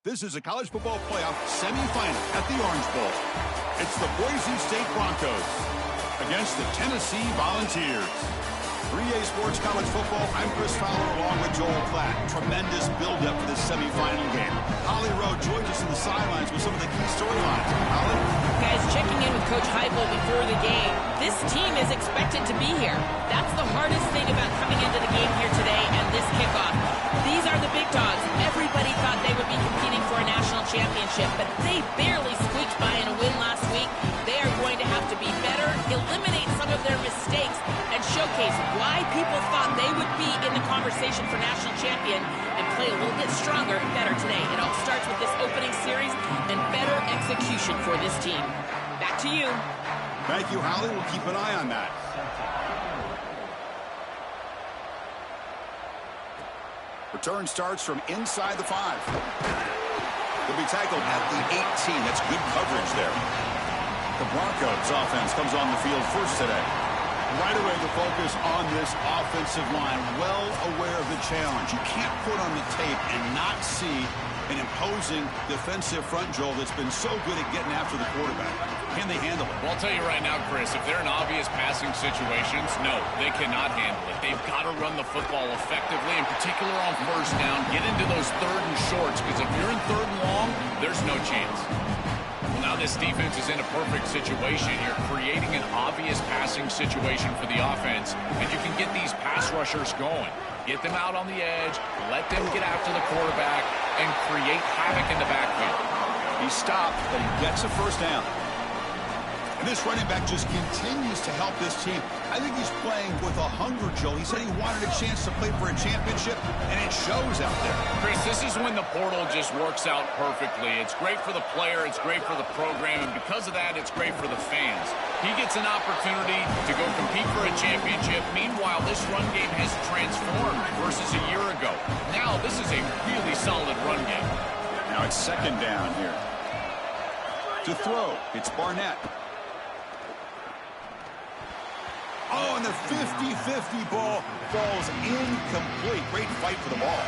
This is a college football playoff semifinal at the Orange Bowl. It's the Boise State Broncos against the Tennessee Volunteers. 3A Sports College Football, I'm Chris Fowler along with Joel Klatt. Tremendous build-up for this semifinal game. Holly Rowe joins us in the sidelines with some of the key storylines. Holly? Guys, checking in with Coach Heupel before the game. This team is expected to be here. That's the hardest thing about coming into the game here today and this kickoff. These are the big dogs. Everybody thought they would be competing for a national championship, but they barely squeaked by in a win last week. They are going to have to be better, eliminate some of their mistakes, and showcase why people thought they would be in the conversation for national champion and play a little bit stronger and better today. It all starts with this opening series and better execution for this team. Back to you. Thank you, Holly. We'll keep an eye on that. Return starts from inside the 5. He'll be tackled at the 18. That's good coverage there. The Broncos offense comes on the field first today. Right away, the focus on this offensive line. Well aware of the challenge. You can't put on the tape and not see an imposing defensive front, Joel, that's been so good at getting after the quarterback. Can they handle it? Well, I'll tell you right now, Chris, if they're in obvious passing situations, no, they cannot handle it. They've got to run the football effectively, in particular on first down. Get into those third and shorts, because if you're in third and long, there's no chance. Well, now this defense is in a perfect situation. You're creating an obvious passing situation for the offense, and you can get these pass rushers going. Get them out on the edge, let them get after the quarterback, and create havoc in the backfield. He stopped, but he gets a first down. And this running back just continues to help this team. I think he's playing with a hunger, Joe. He said he wanted a chance to play for a championship, and it shows out there. Chris, this is when the portal just works out perfectly. It's great for the player, it's great for the program, and because of that, it's great for the fans. He gets an opportunity to go compete for a championship. Meanwhile, this run game has transformed versus a year ago. Now, this is a really solid run game. Now it's second down here. To throw, it's Barnett. Oh, and the 50-50 ball falls incomplete. Great fight for the ball.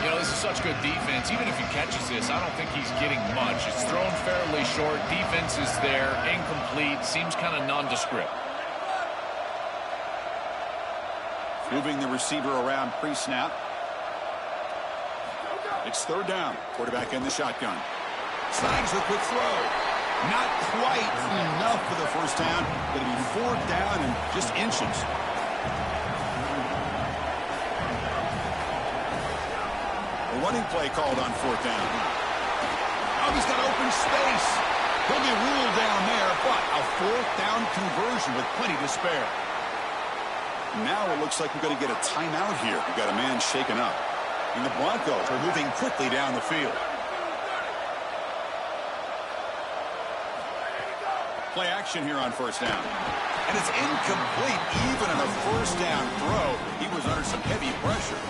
You know, this is such good defense. Even if he catches this, I don't think he's getting much. It's thrown fairly short. Defense is there. Incomplete. Seems kind of nondescript. Moving the receiver around pre-snap. It's third down. Quarterback in the shotgun. Snags the quick throw. Not quite enough for the first down. Going to be fourth down and just inches. A running play called on fourth down. Oh, he's got open space. He'll be ruled down there, but a fourth down conversion with plenty to spare. Now it looks like we're going to get a timeout here. We've got a man shaken up. And the Broncos are moving quickly down the field. Play action here on first down. And it's incomplete. Even on a first down throw, he was under some heavy pressure.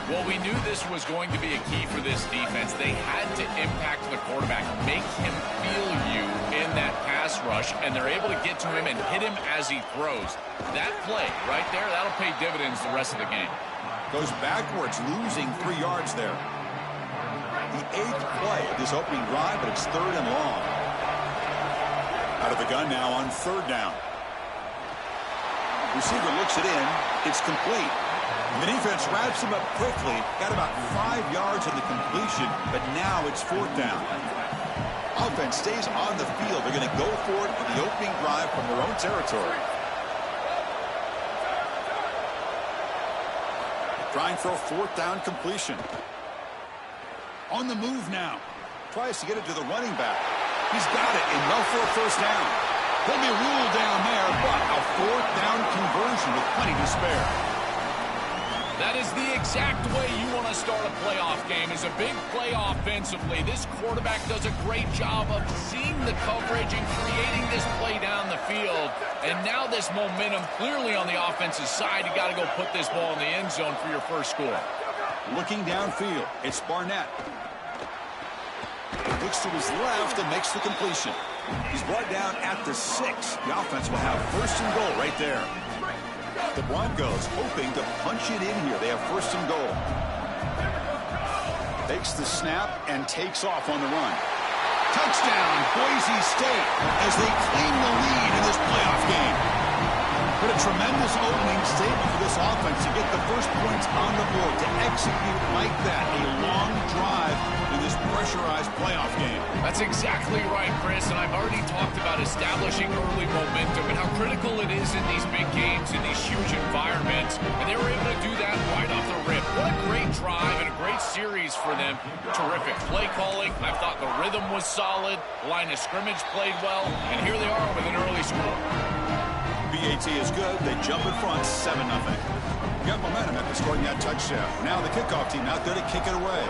Well, we knew this was going to be a key for this defense. They had to impact the quarterback, make him feel you in that pass rush, and they're able to get to him and hit him as he throws. That play right there, that'll pay dividends the rest of the game. Goes backwards, losing 3 yards there. The 8th play of this opening drive, but it's third and long. Out of the gun now on third down. Receiver looks it in. It's complete. The defense wraps him up quickly. Got about 5 yards on the completion, but now it's fourth down. Offense stays on the field. They're going to go for it on the opening drive from their own territory. Trying for a fourth down completion. On the move now. Tries to get it to the running back. He's got it, enough for a first down. He'll be ruled down there, but a fourth down conversion with plenty to spare. That is the exact way you want to start a playoff game, is a big play offensively. This quarterback does a great job of seeing the coverage and creating this play down the field. And now this momentum clearly on the offensive side. You got to go put this ball in the end zone for your first score. Looking downfield, it's Barnett. Looks to his left and makes the completion. He's brought down at the 6. The offense will have first and goal right there. The Broncos hoping to punch it in here. They have first and goal. Takes the snap and takes off on the run. Touchdown, Boise State, as they claim the lead in this playoff game. But a tremendous opening statement for this offense to get the first points on the board, to execute like that, a long drive in this pressurized playoff game. That's exactly right, Chris, and I've already talked about establishing early momentum and how critical it is in these big games, in these huge environments, and they were able to do that right off the rip. What a great drive and a great series for them. Terrific play calling. I thought the rhythm was solid. The line of scrimmage played well, and here they are with an early score. BAT is good. They jump in front 7-0. Got momentum after scoring that touchdown. Now the kickoff team out there to kick it away.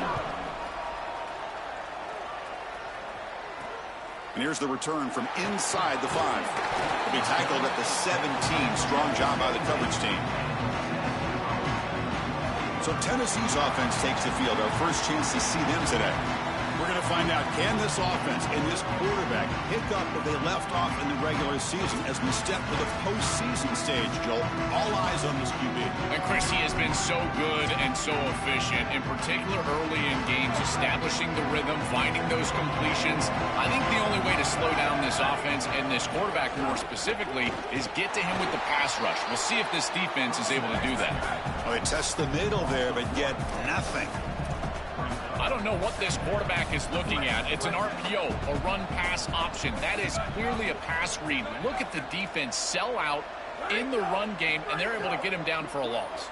And here's the return from inside the 5. He'll be tackled at the 17. Strong job by the coverage team. So Tennessee's offense takes the field. Our first chance to see them today. We're going to find out, can this offense and this quarterback pick up what they left off in the regular season as we step to the postseason stage, Joel? All eyes on this QB. And Chris, he has been so good and so efficient, in particular early in games, establishing the rhythm, finding those completions. I think the only way to slow down this offense and this quarterback more specifically is get to him with the pass rush. We'll see if this defense is able to do that. Well, they test the middle there, but get nothing. I don't know what this quarterback is looking at. It's an RPO, a run-pass option. That is clearly a pass read. Look at the defense sell out in the run game, and they're able to get him down for a loss.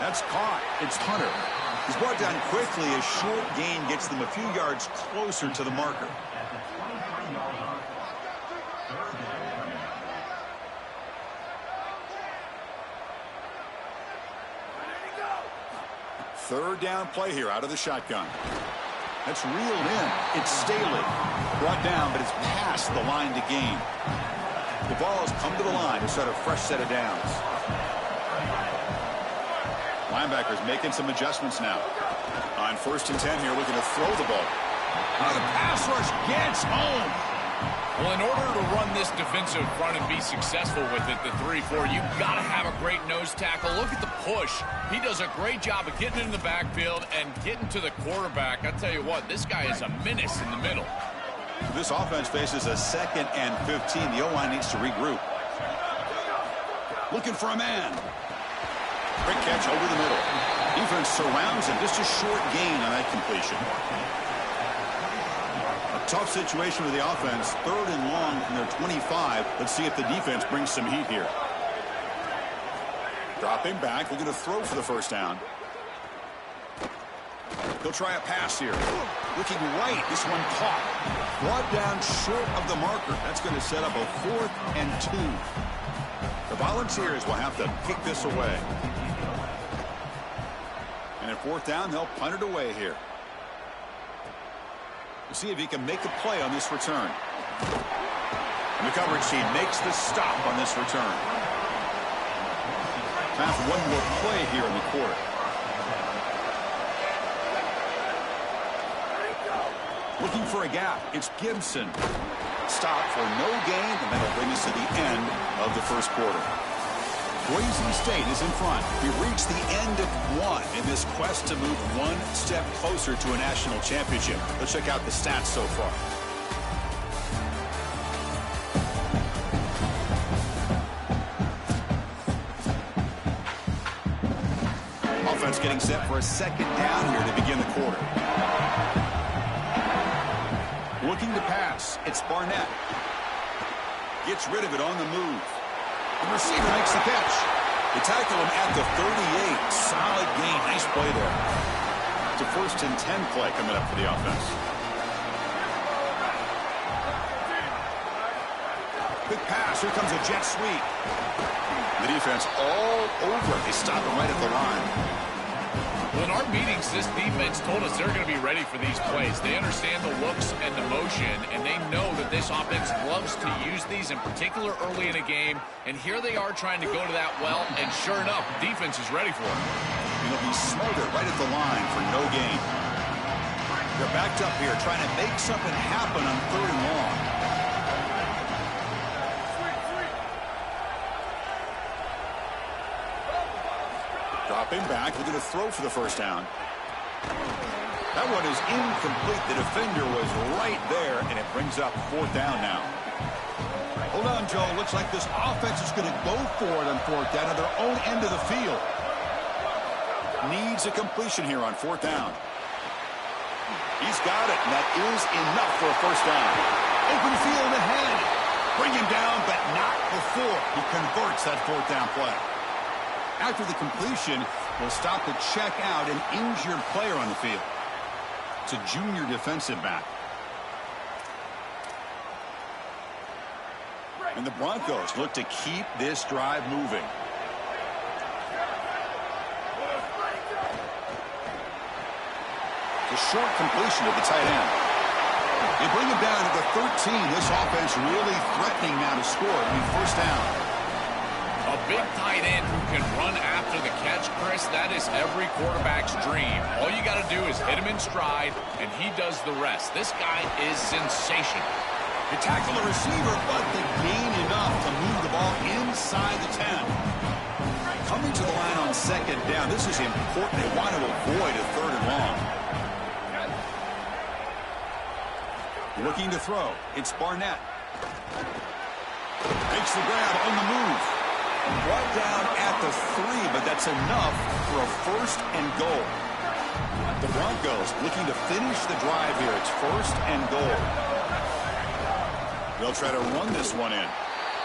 That's caught. It's Hunter. He's brought down quickly. A short gain gets them a few yards closer to the marker. Third down play here out of the shotgun. That's reeled in. It's Staley. Brought down, but it's past the line to gain. The ball has come to the line to start a fresh set of downs. Linebackers making some adjustments now. On 1st and 10 here, looking to throw the ball. The pass rush gets home. Well, in order to run this defensive front and be successful with it, the 3-4, you've got to have a great nose tackle. Look at the push. He does a great job of getting in the backfield and getting to the quarterback. I tell you what, this guy is a menace in the middle. This offense faces a 2nd and 15. The O-line needs to regroup. Looking for a man. Quick catch over the middle. Defense surrounds him. Just a short gain on that completion. Tough situation with the offense. 3rd and long from their 25. Let's see if the defense brings some heat here. Dropping back. Looking to throw for the first down. He'll try a pass here. Looking right. This one caught. Brought down short of the marker. That's going to set up a 4th and 2. The Volunteers will have to kick this away. And at 4th down, they'll punt it away here. We'll see if he can make a play on this return. And the coverage team makes the stop on this return. Time for one more play here in the quarter. Looking for a gap. It's Gibson. Stop for no gain, and that'll bring us to the end of the first quarter. Boise State is in front. We've reached the end of one in this quest to move one step closer to a national championship. Let's check out the stats so far. Offense getting set for a 2nd down here to begin the quarter. Looking to pass. It's Barnett. Gets rid of it on the move. The receiver makes the catch. They tackle him at the 38. Solid gain. Nice play there. It's a 1st and 10 play coming up for the offense. Big pass. Here comes a jet sweep. The defense all over it. They stop him right at the line. Well, in our meetings, this defense told us they're going to be ready for these plays. They understand the looks and the motion, and they know that this offense loves to use these, in particular early in a game. And here they are trying to go to that well, and sure enough, defense is ready for it. He'll be smothered right at the line for no gain. They're backed up here trying to make something happen on 3rd and long. Dropping back, looking to throw for the first down. That one is incomplete. The defender was right there, and it brings up 4th down now. Hold on, Joe. Looks like this offense is going to go for it on 4th down at their own end of the field. Needs a completion here on 4th down. He's got it, and that is enough for a 1st down. Open field ahead. Bring him down, but not before he converts that 4th down play. After the completion, we'll stop to check out an injured player on the field. It's a junior defensive back. And the Broncos look to keep this drive moving. A short completion to the tight end. They bring him down to the 13. This offense really threatening now to score. I mean, 1st down. A big tight end who can run after the catch, Chris, that is every quarterback's dream. All you got to do is hit him in stride, and he does the rest. This guy is sensational. They tackle the receiver, but they gain enough to move the ball inside the 10. Coming to the line on 2nd down, this is important. They want to avoid a 3rd and long. Looking to throw. It's Barnett. Makes the grab on the move. Brought down at the 3, but that's enough for a 1st and goal. The Broncos looking to finish the drive here. It's 1st and goal. They'll try to run this one in.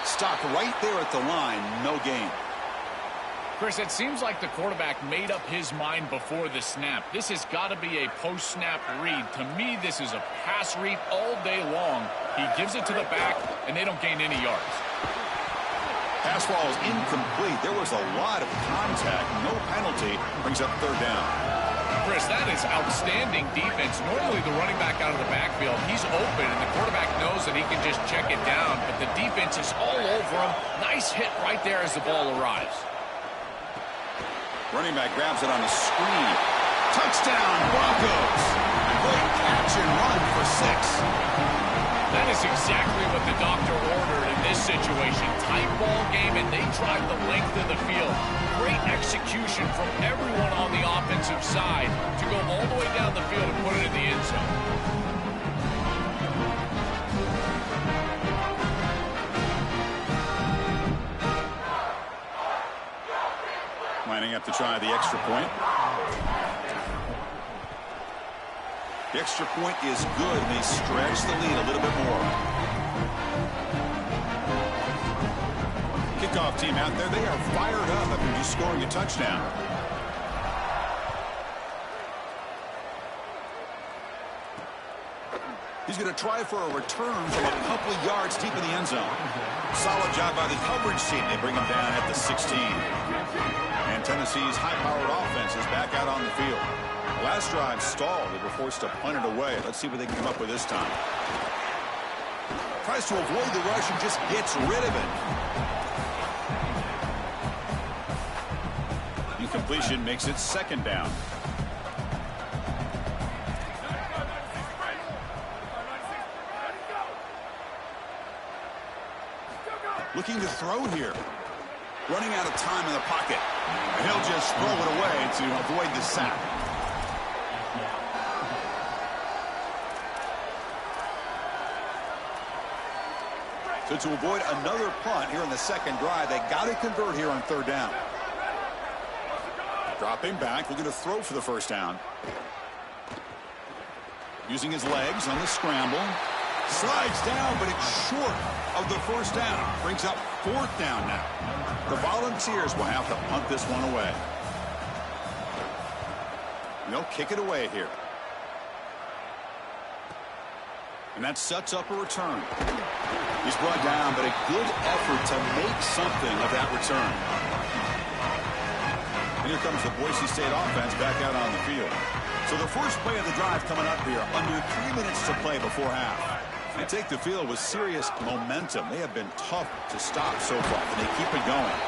Stop right there at the line. No gain. Chris, it seems like the quarterback made up his mind before the snap. This has got to be a post-snap read. To me, this is a pass read all day long. He gives it to the back, and they don't gain any yards. Pass ball is incomplete. There was a lot of contact. No penalty. Brings up 3rd down. Chris, that is outstanding defense. Normally, the running back out of the backfield, he's open, and the quarterback knows that he can just check it down. But the defense is all over him. Nice hit right there as the ball arrives. Running back grabs it on the screen. Touchdown, Broncos. Great catch and run for 6. That is exactly what the doctor ordered in this situation. Tight ball game, and they drive the length of the field. Great execution from everyone on the offensive side to go all the way down the field and put it in the end zone. Lining up to try the extra point. The extra point is good, and they stretch the lead a little bit more. Kickoff team out there, they are fired up after just scoring a touchdown. He's going to try for a return from a couple of yards deep in the end zone. Solid job by the coverage team. They bring him down at the 16. And Tennessee's high-powered offense is back out on the field. Last drive stalled. They were forced to punt it away. Let's see what they can come up with this time. Tries to avoid the rush and just gets rid of it. Incompletion makes it 2nd down. Looking to throw here. Running out of time in the pocket. And he'll just throw it away to avoid the sack. So to avoid another punt here in the 2nd drive, they got to convert here on 3rd down. Dropping back, looking to throw for the 1st down. Using his legs on the scramble. Slides down, but it's short of the 1st down. Brings up 4th down now. The Volunteers will have to punt this one away. And they'll kick it away here. And that sets up a return. He's brought down, but a good effort to make something of that return. And here comes the Boise State offense back out on the field. So the first play of the drive coming up here, under 3 minutes to play before half. They take the field with serious momentum. They have been tough to stop so far, and they keep it going.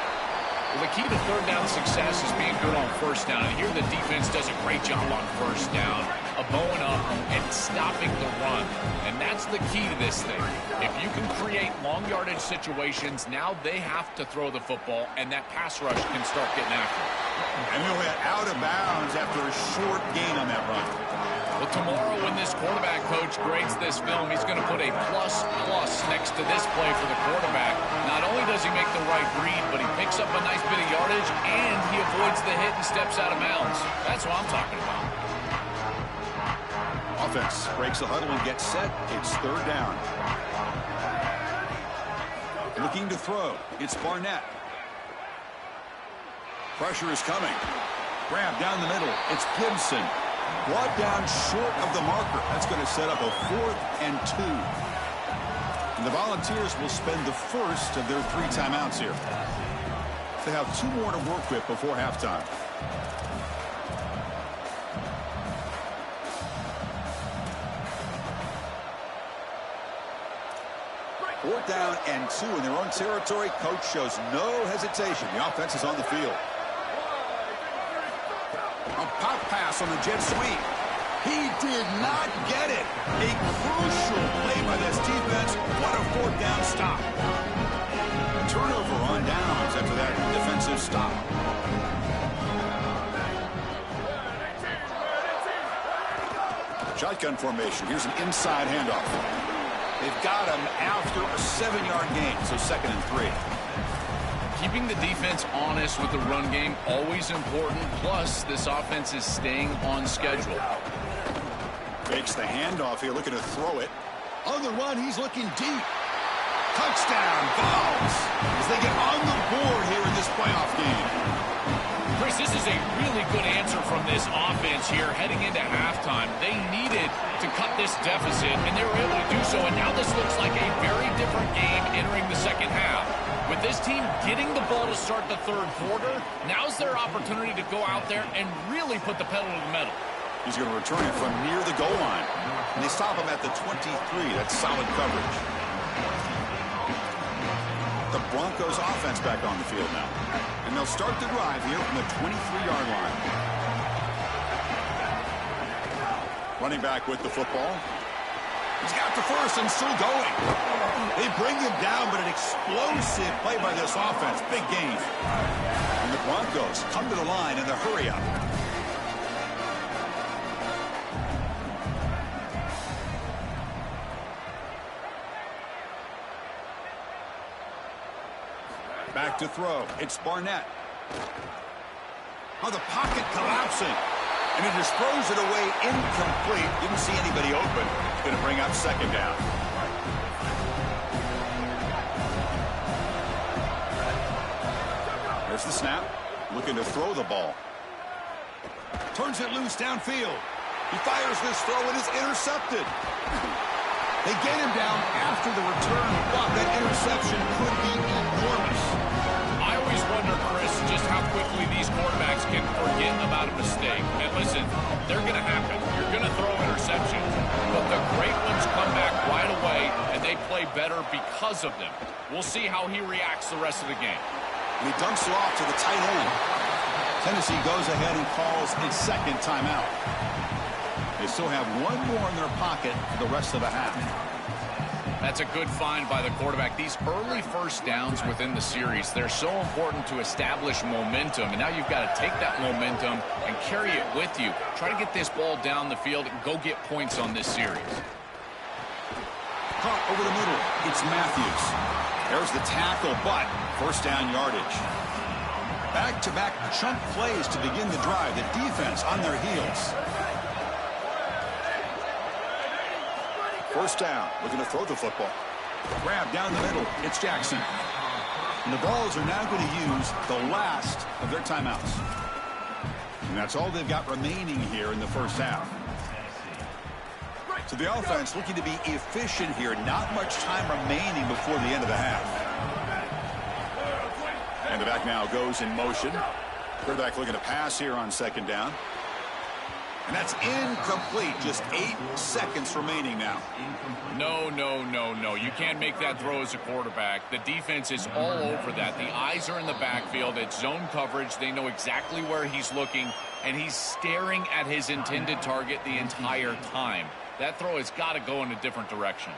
Well, the key to 3rd down success is being good on 1st down. And here the defense does a great job on 1st down, bowing up and stopping the run. And that's the key to this thing. If you can create long yardage situations, now they have to throw the football, and that pass rush can start getting after it. And he'll hit out of bounds after a short gain on that run. Well, tomorrow when this quarterback coach grades this film, he's going to put a plus next to this play for the quarterback. Not only does he make the right read, but he picks up a nice bit of yardage, and he avoids the hit and steps out of bounds. That's what I'm talking about. Offense breaks the huddle and gets set. It's third down. Looking to throw. It's Barnett. Pressure is coming. Grab down the middle. It's Gibson. Brought down short of the marker. That's going to set up a 4th and 2. And the Volunteers will spend the first of their 3 timeouts here. They have 2 more to work with before halftime. 4th down and 2 in their own territory. Coach shows no hesitation. The offense is on the field. A pop pass on the jet sweep. He did not get it. A crucial play by this defense. What a 4th down stop. Turnover on downs after that defensive stop. Shotgun formation. Here's an inside handoff. They've got him after a 7-yard gain, so 2nd and 3. Keeping the defense honest with the run game, always important. Plus, this offense is staying on schedule. Fakes the handoff here, looking to throw it. On the run, he's looking deep. Touchdown, Vols, as they get on the board here in this playoff game. Chris, this is a really good answer from this offense here heading into halftime. They needed to cut this deficit, and they were able to do so. And now this looks like a very different game entering the second half. With this team getting the ball to start the 3rd quarter, now's their opportunity to go out there and really put the pedal to the metal. He's going to return it from near the goal line. And they stop him at the 23. That's solid coverage. The Broncos offense back on the field now. And they'll start the drive here from the 23-yard line. Running back with the football. He's got the first and still going. They bring him down, but an explosive play by this offense. Big gain. And the Broncos come to the line in the hurry-up. Back to throw. It's Barnett. Oh, the pocket collapsing. And he just throws it away incomplete. Didn't see anybody open. Going to bring up 2nd down. There's the snap. Looking to throw the ball. Turns it loose downfield. He fires this throw and is intercepted. They get him down after the return. Wow, that interception could be enormous. I always wonder, Chris, just how quickly these quarterbacks can forget about a mistake. And listen, they're going to happen. You're going to throw interceptions. But the great ones come back right away, and they play better because of them. We'll see how he reacts the rest of the game. And he dumps it off to the tight end. Tennessee goes ahead and calls its 2nd timeout. They still have 1 more in their pocket for the rest of the half. That's a good find by the quarterback. These early 1st downs within the series, they're so important to establish momentum. And now you've got to take that momentum and carry it with you. Try to get this ball down the field and go get points on this series. Caught over the middle. It's Matthews. There's the tackle, but 1st down yardage. Back-to-back chunk plays to begin the drive. The defense on their heels. 1st down. Looking to throw the football. Grab down the middle. It's Jackson. And the Vols are now going to use the last of their timeouts. And that's all they've got remaining here in the 1st half. So the offense looking to be efficient here. Not much time remaining before the end of the half. And the back now goes in motion. Quarterback looking to pass here on 2nd down. And that's incomplete. Just 8 seconds remaining now. No. You can't make that throw as a quarterback. The defense is all over that. The eyes are in the backfield. It's zone coverage. They know exactly where he's looking, and he's staring at his intended target the entire time. That throw has got to go in a different direction.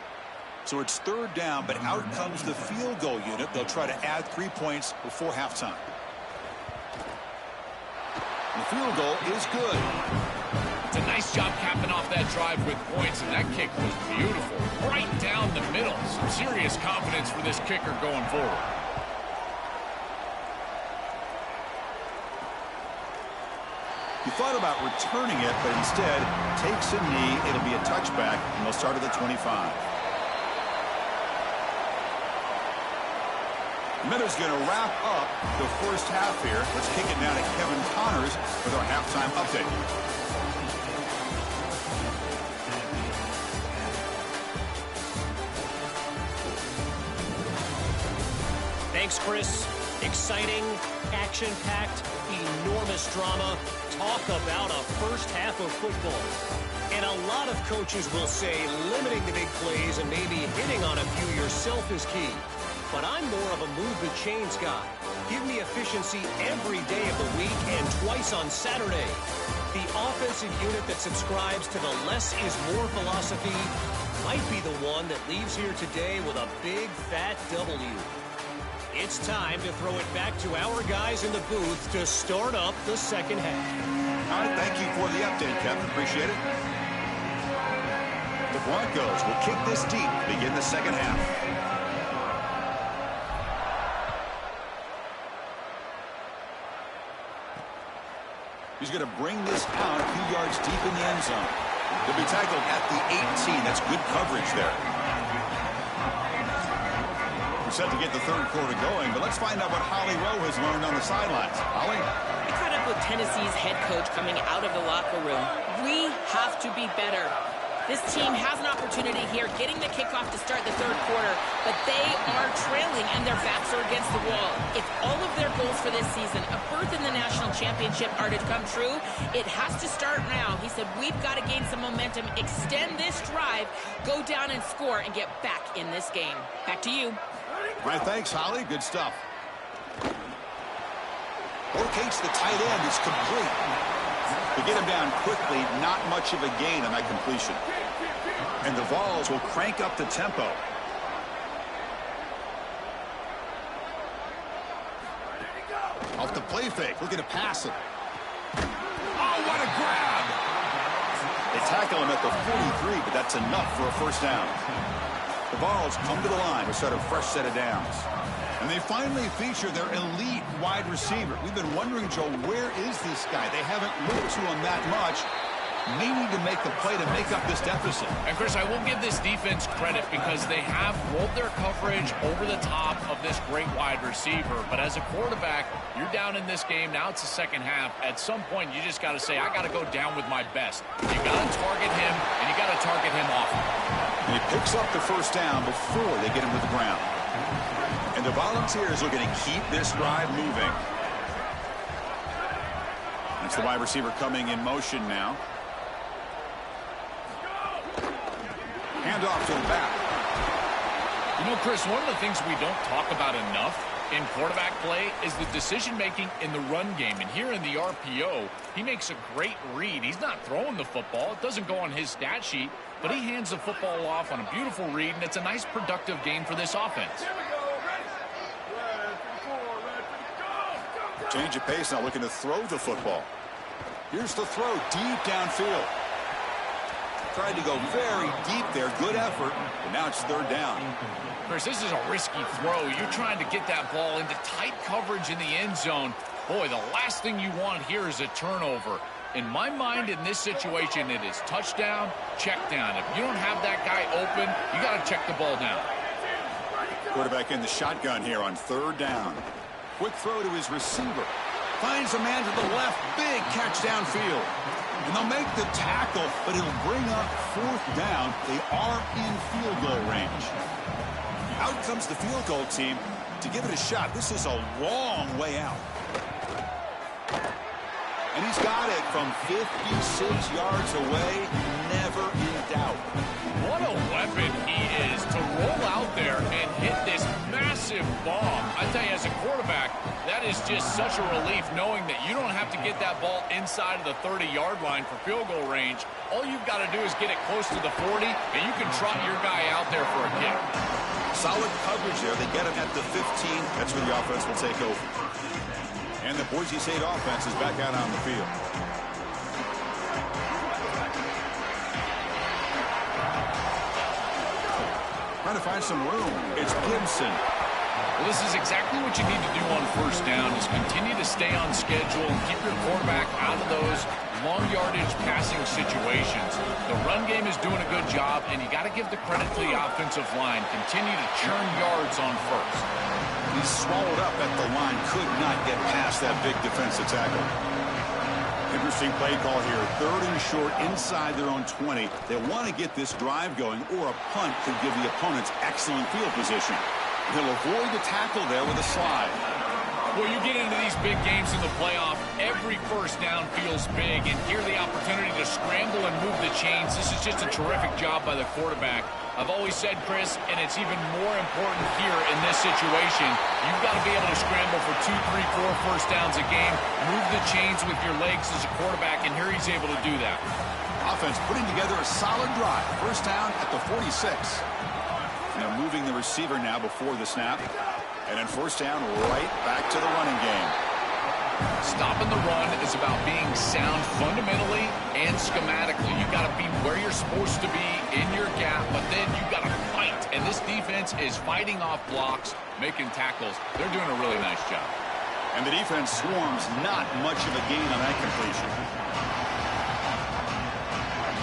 So it's 3rd down, but out comes the field goal unit. They'll try to add 3 points before halftime. The field goal is good. It's a nice job capping off that drive with points, and that kick was beautiful. Right down the middle. Some serious confidence for this kicker going forward. He thought about returning it, but instead takes a knee. It'll be a touchback, and they'll start at the 25. Miller's going to wrap up the first half here. Let's kick it now to Kevin Connors with our halftime update. Thanks, Chris. Exciting, action-packed, enormous drama. Talk about a first half of football. And a lot of coaches will say limiting the big plays and maybe hitting on a few yourself is key. But I'm more of a move the chains guy. Give me efficiency every day of the week and twice on Saturday. The offensive unit that subscribes to the less is more philosophy might be the one that leaves here today with a big fat W. It's time to throw it back to our guys in the booth to start up the second half. All right, thank you for the update, Kevin. Appreciate it. The Broncos will kick this deep to begin the second half. He's going to bring this out a few yards deep in the end zone. He'll be tackled at the 18. That's good coverage there. Set to get the third quarter going, but let's find out what Holly Rowe has learned on the sidelines. Holly? I caught up with Tennessee's head coach coming out of the locker room. We have to be better. This team has an opportunity here, getting the kickoff to start the third quarter, but they are trailing and their backs are against the wall. If all of their goals for this season, a berth in the national championship, are to come true, it has to start now. He said, we've got to gain some momentum, extend this drive, go down and score, and get back in this game. Back to you. All right, thanks, Holly. Good stuff. Locates the tight end. It's complete. To get him down quickly, not much of a gain on that completion. And the Vols will crank up the tempo. Off the play fake. Looking to pass it. Oh, what a grab! They tackle him at the 43, but that's enough for a first down. The Vols come to the line to start a fresh set of downs. And they finally feature their elite wide receiver. We've been wondering, Joe, where is this guy? They haven't looked to him that much. May need to make a play to make up this deficit. And, Chris, I will give this defense credit because they have rolled their coverage over the top of this great wide receiver. But as a quarterback, you're down in this game. Now it's the second half. At some point, you just got to say, I got to go down with my best. You got to target him, and you got to target him often. And he picks up the first down before they get him to the ground. And the Volunteers are going to keep this drive moving. That's the wide receiver coming in motion now. Handoff to the back. You know, Chris, one of the things we don't talk about enough in quarterback play is the decision-making in the run game. And here in the RPO, he makes a great read. He's not throwing the football. It doesn't go on his stat sheet, but he hands the football off on a beautiful read, and it's a nice, productive game for this offense. Change of pace now, looking to throw the football. Here's the throw, deep downfield. Tried to go very deep there. Good effort, but now it's third down. Chris, this is a risky throw. You're trying to get that ball into tight coverage in the end zone. Boy, the last thing you want here is a turnover. In my mind, in this situation, it is touchdown, check down. If you don't have that guy open, you got to check the ball down. Quarterback in the shotgun here on third down. Quick throw to his receiver. Finds a man to the left. Big catch downfield. And they'll make the tackle, but it'll bring up fourth down. They are in field goal range. Out comes the field goal team to give it a shot. This is a long way out. And he's got it from 56 yards away. Never in doubt. What a weapon he is to roll out there and hit this massive bomb. I tell you, as a quarterback, that is just such a relief knowing that you don't have to get that ball inside of the 30-yard line for field goal range. All you've got to do is get it close to the 40, and you can trot your guy out there for a kick. Solid coverage there. They get him at the 15. That's where the offense will take over. And the Boise State offense is back out on the field. Trying to find some room. It's Gibson. Well, this is exactly what you need to do on first down is continue to stay on schedule and keep your quarterback out of those long yardage passing situations. The run game is doing a good job, and you got to give the credit to the offensive line. Continue to churn yards on first. He's swallowed up at the line. Could not get past that big defensive tackle. Interesting play call here. 3rd and short inside their own 20. They want to get this drive going, or a punt could give the opponents excellent field position. He'll avoid the tackle there with a slide. Well, you get into these big games in the playoff, every first down feels big, and here the opportunity to scramble and move the chains. This is just a terrific job by the quarterback. I've always said, Chris, and it's even more important here in this situation, you've got to be able to scramble for 2, 3, 4 first downs a game, move the chains with your legs as a quarterback, and here he's able to do that. Offense putting together a solid drive. First down at the 46. Now moving the receiver now before the snap. And then first down right back to the running game. Stopping the run is about being sound fundamentally and schematically. You got to be where you're supposed to be in your gap, but then you got to fight. And this defense is fighting off blocks, making tackles. They're doing a really nice job. And the defense swarms, not much of a gain on that completion.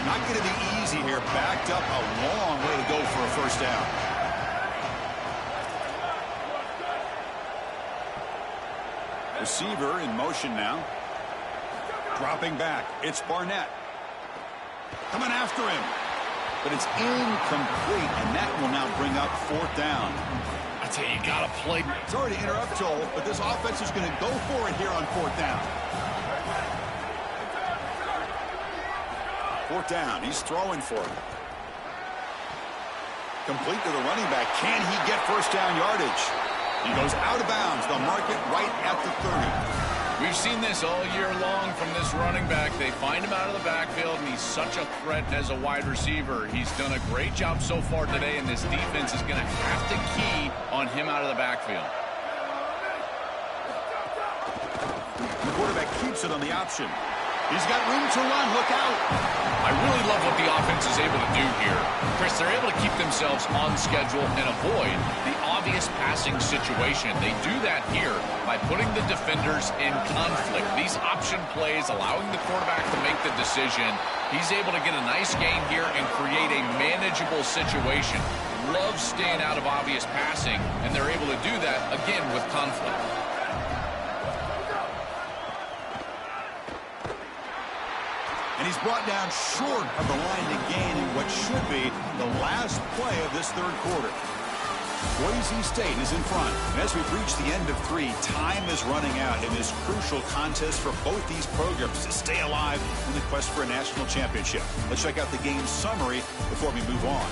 Not going to be easy here. Backed up a long way to go for a first down. Receiver in motion now. Dropping back. It's Barnett. Coming after him. But it's incomplete, and that will now bring up 4th down. I tell you, you got to play. Sorry to interrupt, Joel, but this offense is going to go for it here on 4th down. 4th down. He's throwing for it. Complete to the running back. Can he get first down yardage? He goes out of bounds. They'll mark it right at the 30. We've seen this all year long from this running back. They find him out of the backfield, and he's such a threat as a wide receiver. He's done a great job so far today, and this defense is going to have to key on him out of the backfield. The quarterback keeps it on the option. He's got room to run. Look out. I really love what the offense is able to do here. Chris, they're able to keep themselves on schedule and avoid the obvious passing situation. They do that here by putting the defenders in conflict. These option plays, allowing the quarterback to make the decision. He's able to get a nice gain here and create a manageable situation. Loves staying out of obvious passing, and they're able to do that, again, with conflict. And he's brought down short of the line to gain in what should be the last play of this 3rd quarter. Boise State is in front. And as we've reached the end of 3, time is running out in this crucial contest for both these programs to stay alive in the quest for a national championship. Let's check out the game summary before we move on.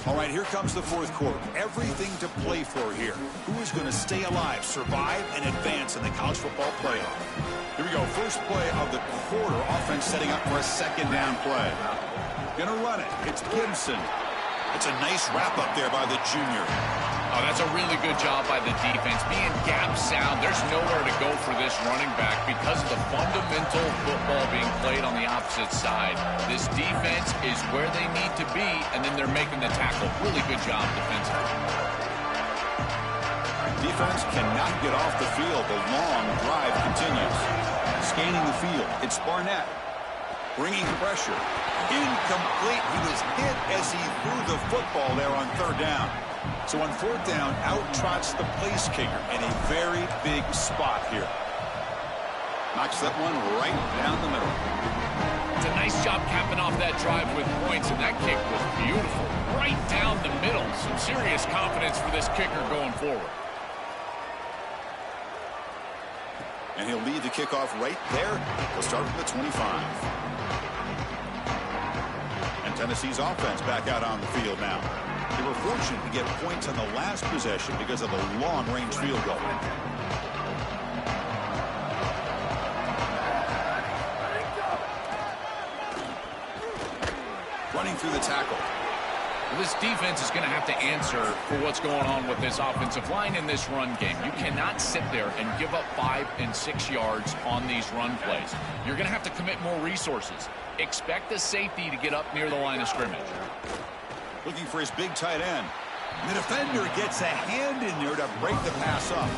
All right, here comes the 4th quarter. Everything to play for here. Who is going to stay alive, survive, and advance in the college football playoff? Here we go. First play of the quarter. Offense setting up for a 2nd down play. Going to run it. It's Gibson. It's a nice wrap up there by the junior. Oh, that's a really good job by the defense. Being gap sound, there's nowhere to go for this running back because of the fundamental football being played on the opposite side. This defense is where they need to be, and then they're making the tackle. Really good job defensively. Defense cannot get off the field. The long drive continues. Scanning the field. It's Barnett. Bringing pressure. Incomplete. He was hit as he threw the football there on 3rd down. So on 4th down, out trots the place kicker in a very big spot here. Knocks that one right down the middle. It's a nice job capping off that drive with points, and that kick was beautiful. Right down the middle. Some serious confidence for this kicker going forward. And he'll lead the kickoff right there. We'll start from the 25. And Tennessee's offense back out on the field now. They were fortunate to get points on the last possession because of a long-range field goal. Running through the tackle. Well, this defense is going to have to answer for what's going on with this offensive line in this run game. You cannot sit there and give up 5 and 6 yards on these run plays. You're going to have to commit more resources. Expect the safety to get up near the line of scrimmage. Looking for his big tight end. And the defender gets a hand in there to break the pass up.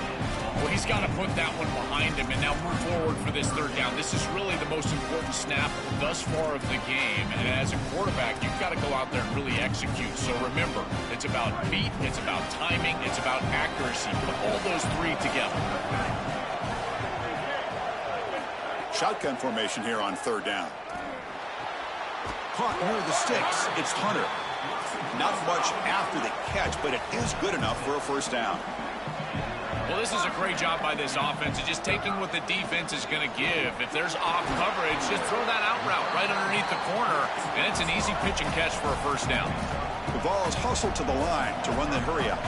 Well, he's got to put that one behind him and now move forward for this third down. This is really the most important snap thus far of the game. And as a quarterback, you've got to go out there and really execute. So remember, it's about feet, it's about timing, it's about accuracy. Put all those three together. Shotgun formation here on third down. Caught near the sticks. It's Hunter. Not much after the catch, but it is good enough for a first down. Well, this is a great job by this offense. It's just taking what the defense is going to give. If there's off coverage, just throw that out route right underneath the corner, and it's an easy pitch and catch for a first down. The ball is hustled to the line to run the hurry up.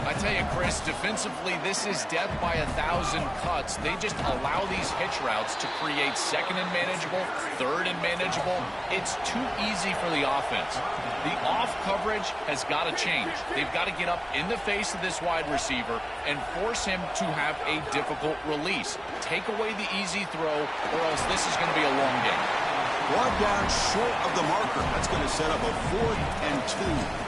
I tell you, Chris, defensively, this is death by 1,000 cuts. They just allow these hitch routes to create second and manageable, third and manageable. It's too easy for the offense. The off coverage has got to change. They've got to get up in the face of this wide receiver and force him to have a difficult release. Take away the easy throw, or else this is going to be a long game. Brought down short of the marker. That's going to set up a 4th and 2.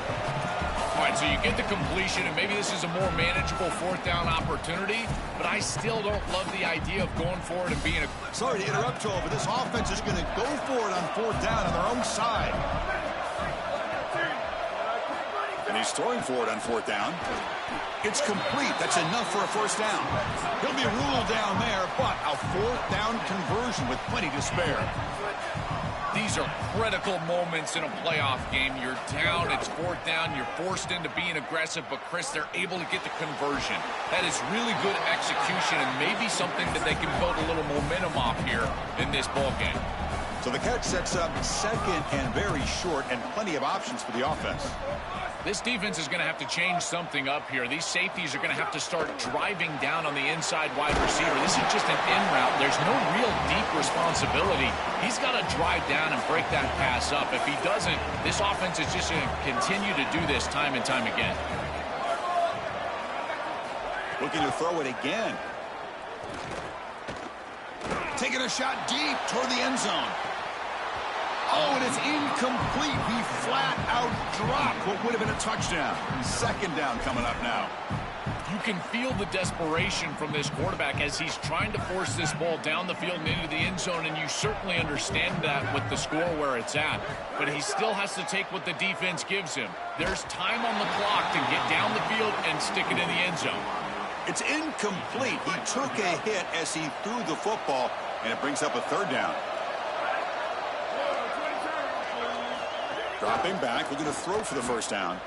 All right, so you get the completion, and maybe this is a more manageable fourth down opportunity, but I still don't love the idea of going for it and being a... Sorry to interrupt, Joel, but this offense is going to go for it on 4th down on their own side. And he's throwing for it on 4th down. It's complete. That's enough for a first down. He'll be ruled down there, but a 4th down conversion with plenty to spare. These are critical moments in a playoff game. You're down, it's 4th down, you're forced into being aggressive, but Chris, they're able to get the conversion. That is really good execution and maybe something that they can build a little momentum off here in this ball game. So the catch sets up second and very short and plenty of options for the offense. This defense is going to have to change something up here. These safeties are going to have to start driving down on the inside wide receiver. This is just an in route. There's no real deep responsibility. He's got to drive down and break that pass up. If he doesn't, this offense is just going to continue to do this time and time again. Looking to throw it again. Taking a shot deep toward the end zone. Oh, and it's incomplete. He flat out dropped what would have been a touchdown. Second down coming up now. You can feel the desperation from this quarterback as he's trying to force this ball down the field and into the end zone, and you certainly understand that with the score where it's at. But he still has to take what the defense gives him. There's time on the clock to get down the field and stick it in the end zone. It's incomplete. He took a hit as he threw the football, and it brings up a third down. Dropping back, looking to throw for the first down.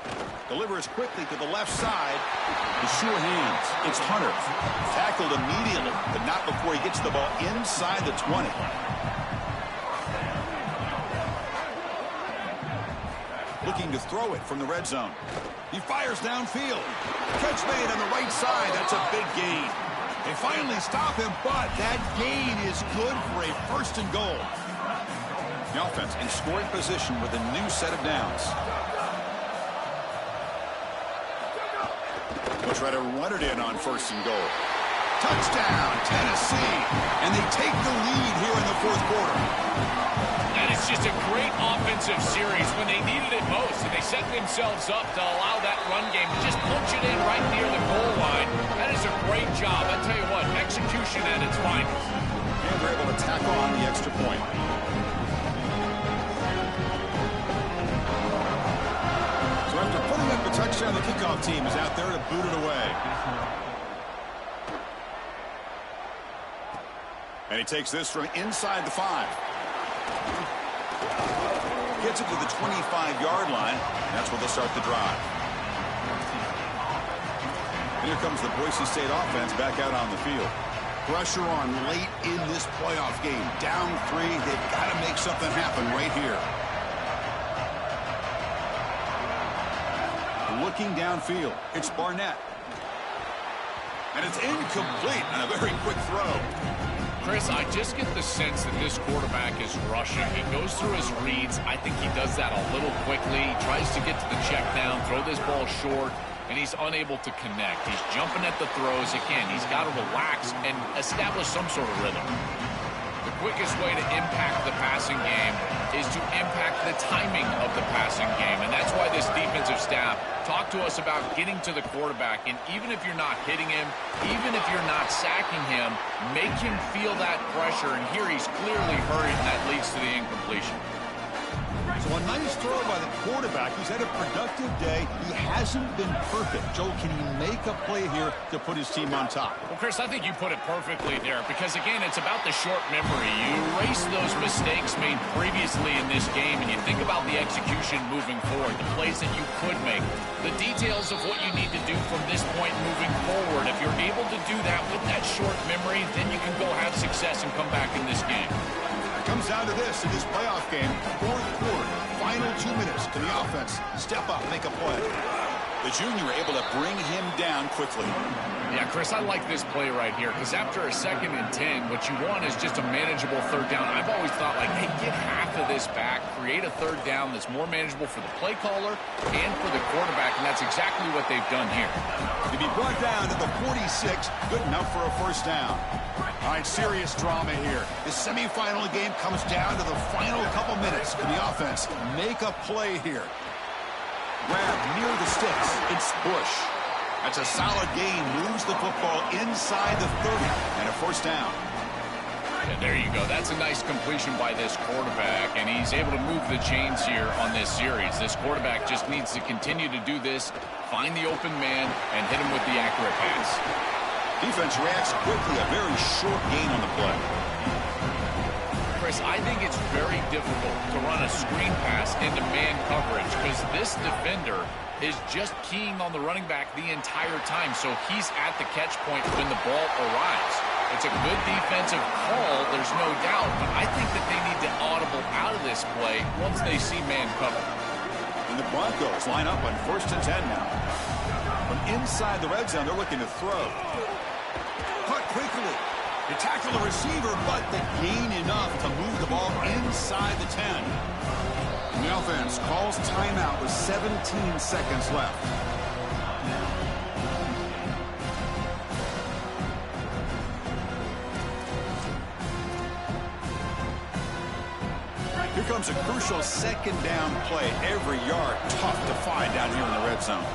Delivers quickly to the left side. The sure hands. It's Hunter. Tackled immediately, but not before he gets the ball inside the 20. Looking to throw it from the red zone. He fires downfield. Catch made on the right side. That's a big gain. They finally stop him, but that gain is good for a 1st and goal. The offense in scoring position with a new set of downs. They'll try to run it in on 1st and goal. Touchdown, Tennessee. And they take the lead here in the 4th quarter. And it's just a great offensive series when they needed it most. And they set themselves up to allow that run game to just punch it in right near the goal line. That is a great job. I tell you what, execution at its finest. And they're able to tack on the extra point. After putting up the touchdown, the kickoff team is out there to boot it away. And he takes this from inside the 5. Gets it to the 25-yard line. And that's where they'll start the drive. And here comes the Boise State offense back out on the field. Pressure on late in this playoff game. Down 3. They've got to make something happen right here. Looking downfield, it's Barnett. And it's incomplete on a very quick throw. Chris, I just get the sense that this quarterback is rushing. He goes through his reads. I think he does that a little quickly. He tries to get to the check down, throw this ball short, and he's unable to connect. He's jumping at the throws. Again, he's got to relax and establish some sort of rhythm. The quickest way to impact the passing game is to impact the timing of the passing game, and that's why this defensive staff talked to us about getting to the quarterback, and even if you're not hitting him, even if you're not sacking him, make him feel that pressure, and here he's clearly hurried, and that leads to the incompletion. So a nice throw by the quarterback. He's had a productive day. He hasn't been perfect. Joe, can he make a play here to put his team on top? Well, Chris, I think you put it perfectly there because, again, it's about the short memory. You erase those mistakes made previously in this game, and you think about the execution moving forward, the plays that you could make, the details of what you need to do from this point moving forward. If you're able to do that with that short memory, then you can go have success and come back in this game. Comes down to this in this playoff game. Fourth quarter, final 2 minutes. Can the offense step up, make a play? The junior able to bring him down quickly. Yeah, Chris, I like this play right here because after a 2nd and 10, what you want is just a manageable third down. I've always thought, like, hey, get half of this back, create a third down that's more manageable for the play caller and for the quarterback, and that's exactly what they've done here. To be brought down to the 46, good enough for a first down. All right, serious drama here. The semifinal game comes down to the final couple minutes. Can the offense make a play here? Grab near the sticks. It's Bush. That's a solid gain. Moves the football inside the 30 and a first down. And there you go. That's a nice completion by this quarterback, and he's able to move the chains here on this series. This quarterback just needs to continue to do this, find the open man, and hit him with the accurate pass. Defense reacts quickly. A very short gain on the play. Chris, I think it's very difficult to run a screen pass into man coverage because this defender is just keying on the running back the entire time, so he's at the catch point when the ball arrives. It's a good defensive call, there's no doubt, but I think that they need to audible out of this play once they see man cover. And the Broncos line up on 1st and 10 now. From inside the red zone, they're looking to throw. Cut quickly. They tackle the receiver, but they gain enough to move the ball inside the 10. And the offense calls timeout with 17 seconds left. Here comes a crucial 2nd down play. Every yard tough to find down here in the red zone.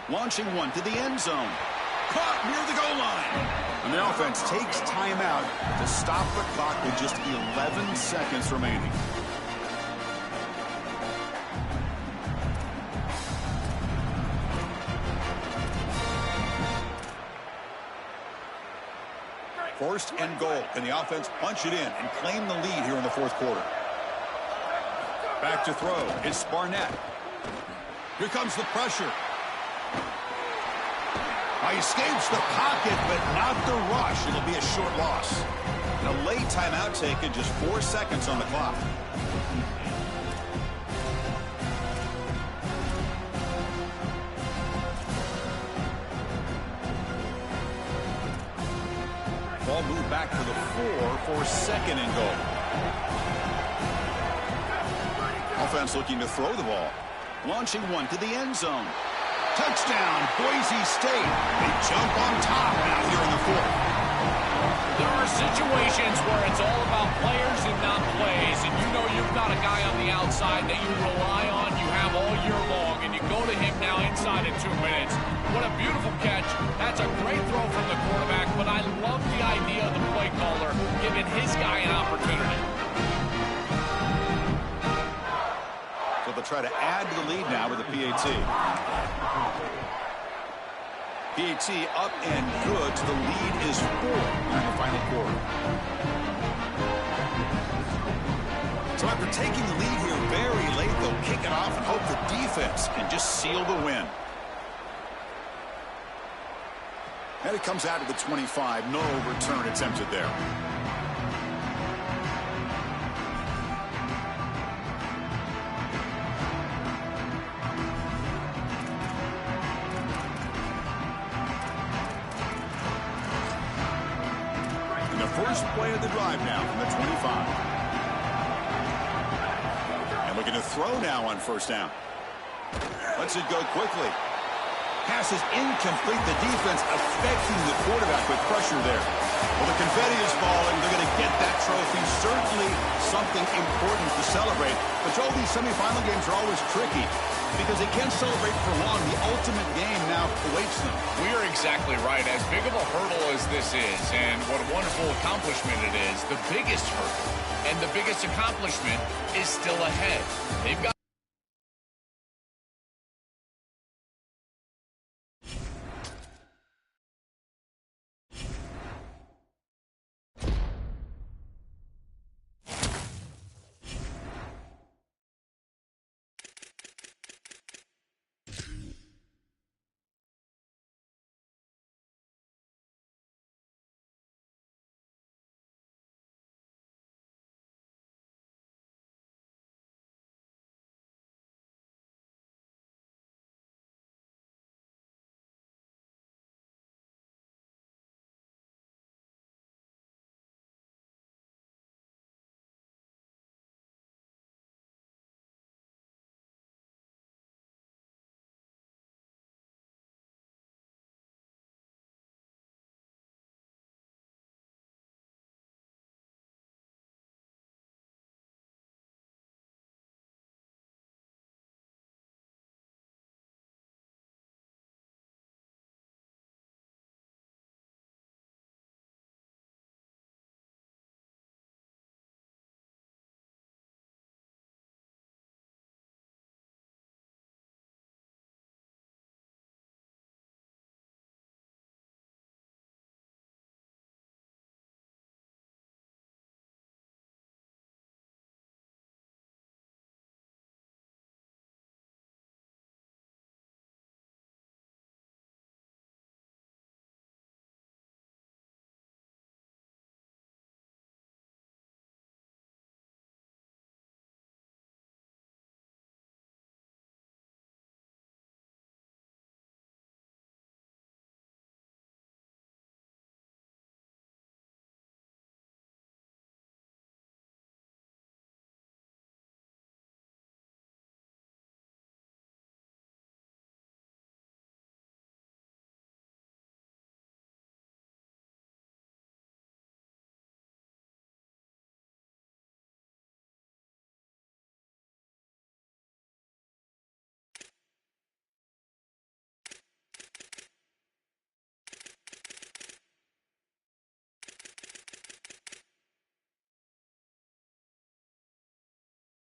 Launching one to the end zone. Caught near the goal line. And the offense takes timeout to stop the clock with just 11 seconds remaining. First and goal. Can the offense punch it in and claim the lead here in the 4th quarter? Back to throw. It's Barnett. Here comes the pressure. He escapes the pocket, but not the rush. It'll be a short loss. And a late timeout taken, just 4 seconds on the clock. Ball moved back to the 4 for 2nd and goal. Offense looking to throw the ball. Launching one to the end zone. Touchdown, Boise State. They jump on top now here in the 4th. There are situations where it's all about players and not plays, and you know you've got a guy on the outside that you rely on, you have all year long, and you go to him now inside in 2 minutes. What a beautiful catch. That's a great throw from the quarterback, but I love the idea of the play caller giving his guy an opportunity. So they'll try to add to the lead now with the PAT. PAT up and good, so the lead is 4 in the final quarter. So after taking the lead here very late, they'll kick it off and hope the defense can just seal the win. And it comes out of the 25. No return attempted there. And the first play of the drive now from the 25. And looking to throw now on first down. Lets it go quickly. Pass is incomplete. The defense affecting the quarterback with pressure there. Well, the confetti is falling. They're going to get that trophy. Certainly something important to celebrate. But, Joel, these semifinal games are always tricky because they can't celebrate for long. The ultimate game now awaits them. We are exactly right. As big of a hurdle as this is, and what a wonderful accomplishment it is, the biggest hurdle and the biggest accomplishment is still ahead. They've got